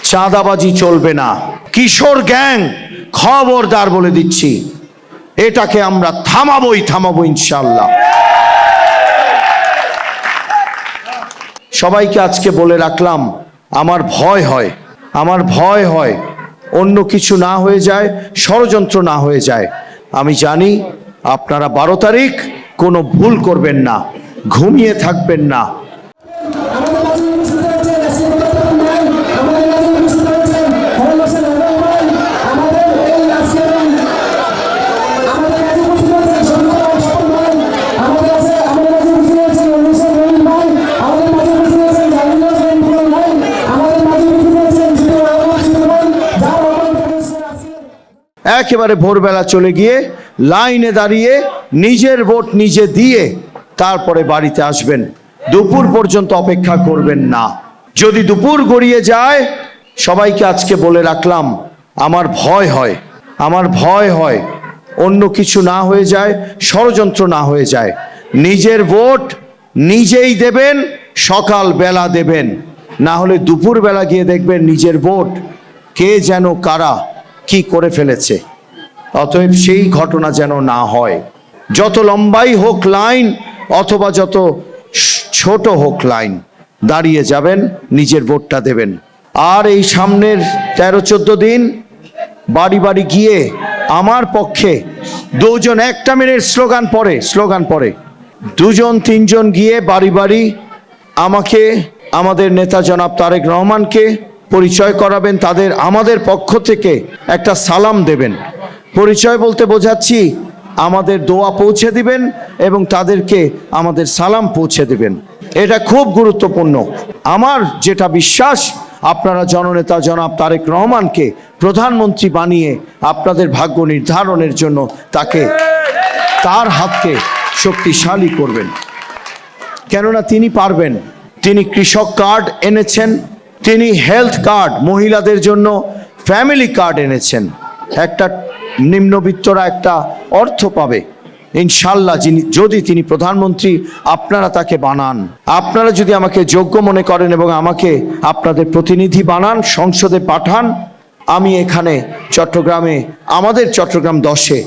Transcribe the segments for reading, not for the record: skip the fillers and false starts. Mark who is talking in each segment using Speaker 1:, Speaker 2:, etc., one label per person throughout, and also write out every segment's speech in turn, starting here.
Speaker 1: চাঁদাবাজি চলবে না। কিশোর গ্যাং খবরদার বলে দিচ্ছি, এটাকে আমরা থামাবো ইনশাআল্লাহ। সবাইকে আজকে বলে রাখলাম, আমার ভয় হয় অন্য কিছু না হয়ে যায়, ষড়যন্ত্র না হয়ে যায়। আমি জানি আপনারা 12 তারিখ কোনো ভুল করবেন না, ঘুমিয়ে থাকবেন না। একেবারে ভোরবেলা চলে গিয়ে লাইনে দাঁড়িয়ে নিজের ভোট নিজে দিয়ে তারপরে বাড়িতে আসবেন। দুপুর পর্যন্ত অপেক্ষা করবেন না। যদি দুপুর গড়িয়ে যায়, সবাইকে আজকে বলে রাখলাম, আমার ভয় হয় অন্য কিছু না হয়ে যায়, ষড়যন্ত্র না হয়ে যায়। নিজের ভোট নিজেই দেবেন, সকাল বেলা দেবেন, না হলে দুপুর বেলা গিয়ে দেখবেন নিজের ভোট কে যেন কারা কি করে ফেলেছে। অতএব সেই ঘটনা যেন না হয়। যত লম্বাই হোক লাইন অথবা যত ছোট হোক লাইন, দাঁড়িয়ে যাবেন, নিজের ভোটটা দেবেন। আর এই সামনের 13-14 দিন বাড়ি বাড়ি গিয়ে আমার পক্ষে দুজন, একটা মিনিট স্লোগান পরে 2-3 গিয়ে বাড়ি বাড়ি আমাকে, আমাদের নেতা জনাব তারেক রহমানকে পরিচয় করাবেন। আমাদের পক্ষ থেকে একটা সালাম দেবেন। পরিচয় বলতে বোঝাচ্ছি, আমাদের দোয়া পৌঁছে দিবেন এবং তাদেরকে আমাদের সালাম পৌঁছে দিবেন। এটা খুব গুরুত্বপূর্ণ। আমার যেটা বিশ্বাস, আপনারা জননেতা জনাব তারেক রহমানকে প্রধানমন্ত্রী বানিয়ে আপনাদের ভাগ্য নির্ধারণের জন্য তার হাতকে শক্তিশালী করবেন। কেননা তিনি পারবেন। তিনি কৃষক কার্ড এনেছেন, তিনি হেলথ কার্ড, মহিলাদের জন্য ফ্যামিলি কার্ড এনেছেন। একটা নিম্নবিত্তরা একটা অর্থ পাবে ইনশাল্লাহ যদি তিনি প্রধানমন্ত্রী আপনারা তাকে বানান। আপনারা যদি আমাকে যোগ্য মনে করেন এবং আমাকে আপনাদের প্রতিনিধি বানান, সংসদে পাঠান, আমি এখানে চট্টগ্রামে, আমাদের চট্টগ্রাম 10-এ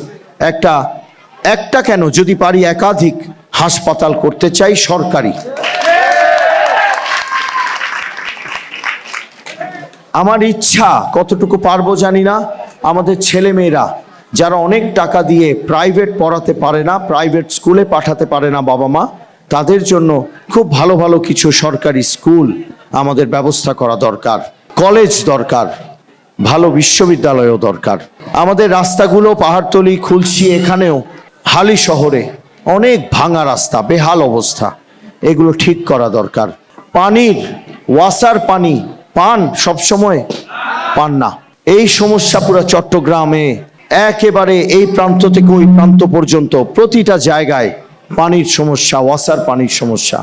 Speaker 1: একটা কেন, যদি পারি একাধিক হাসপাতাল করতে চাই সরকারি। আমার ইচ্ছা, কতটুকু পারবো জানি না, আমাদের ছেলেমেয়েরা যারা অনেক টাকা দিয়ে প্রাইভেট পড়াতে পারে না, প্রাইভেট স্কুলে পাঠাতে পারে না বাবা মা, তাদের জন্য খুব ভালো ভালো কিছু সরকারি স্কুল আমাদের ব্যবস্থা করা দরকার, কলেজ দরকার, ভালো বিশ্ববিদ্যালয়ও দরকার। আমাদের রাস্তাগুলো পাহাড়তলি, খুলশি, এখানেও হালি শহরে অনেক ভাঙা রাস্তা, বেহাল অবস্থা, এগুলো ঠিক করা দরকার। পানির ওয়াসার পানি পান সবসময় পান না, এই সমস্যা পুরো চট্টগ্রামে একেবারে এই প্রান্ত থেকে ওই প্রান্ত পর্যন্ত প্রতিটা জায়গায় পানির সমস্যা, ওয়াসার পানির সমস্যা।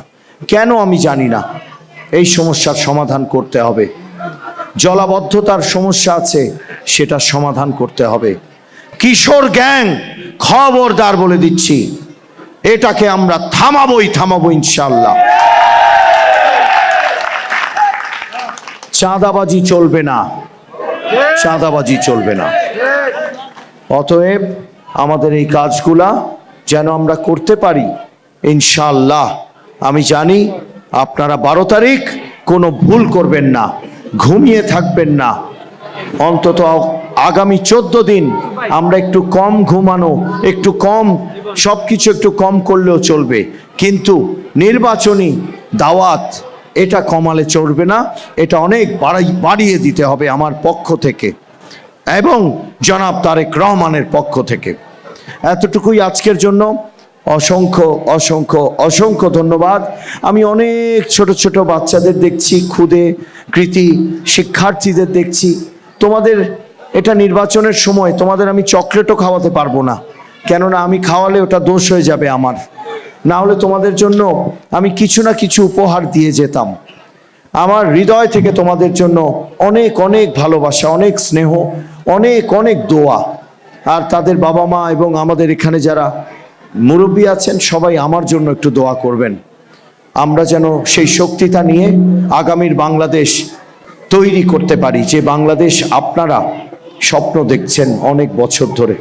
Speaker 1: কেন আমি জানি না, এই সমস্যার সমাধান করতে হবে। জলাবদ্ধতার সমস্যা আছে, সেটা সমাধান করতে হবে। কিশোর গ্যাং খবরদার বলে দিচ্ছি, এটাকে আমরা থামাবো ইনশাআল্লাহ। চাঁদাবাজি চলবে না। অতএব আমাদের এই কাজগুলা যেন আমরা করতে পারি ইনশাআল্লাহ। আমি জানি আপনারা 12 তারিখ কোনো ভুল করবেন না, ঘুমিয়ে থাকবেন না। অন্তত আগামী 14 দিন আমরা একটু কম ঘুমানো, একটু কম সবকিছু একটু কম করলেও চলবে, কিন্তু নির্বাচনী দাওয়াত এটা কমালে চলবে না। এটা অনেক বাড়িয়ে দিতে হবে আমার পক্ষ থেকে এবং জনাব তারেক রহমানের পক্ষ থেকে। এতটুকুই আজকের জন্য। অসংখ্য ধন্যবাদ। আমি অনেক ছোট ছোট বাচ্চাদের দেখছি, ক্ষুদে কৃতি শিক্ষার্থীদের দেখছি। তোমাদের এটা নির্বাচনের সময়, তোমাদের আমি চকলেটও খাওয়াতে পারবো না, কেননা আমি খাওয়ালে ওটা দোষ হয়ে যাবে আমার। না হলে তোমাদের জন্য আমি কিছু না কিছু উপহার দিয়ে যেতাম। আমার হৃদয় থেকে তোমাদের জন্য অনেক অনেক ভালোবাসা, অনেক স্নেহ, অনেক অনেক দোয়া। আর তাদের বাবা মা এবং আমাদের এখানে যারা মুরব্বী আছেন সবাই আমার জন্য একটু দোয়া করবেন। আমরা যেন সেই শক্তিটা নিয়ে আগামীর বাংলাদেশ তৈরি করতে পারি, যে বাংলাদেশ আপনারা স্বপ্ন দেখছেন অনেক বছর ধরে।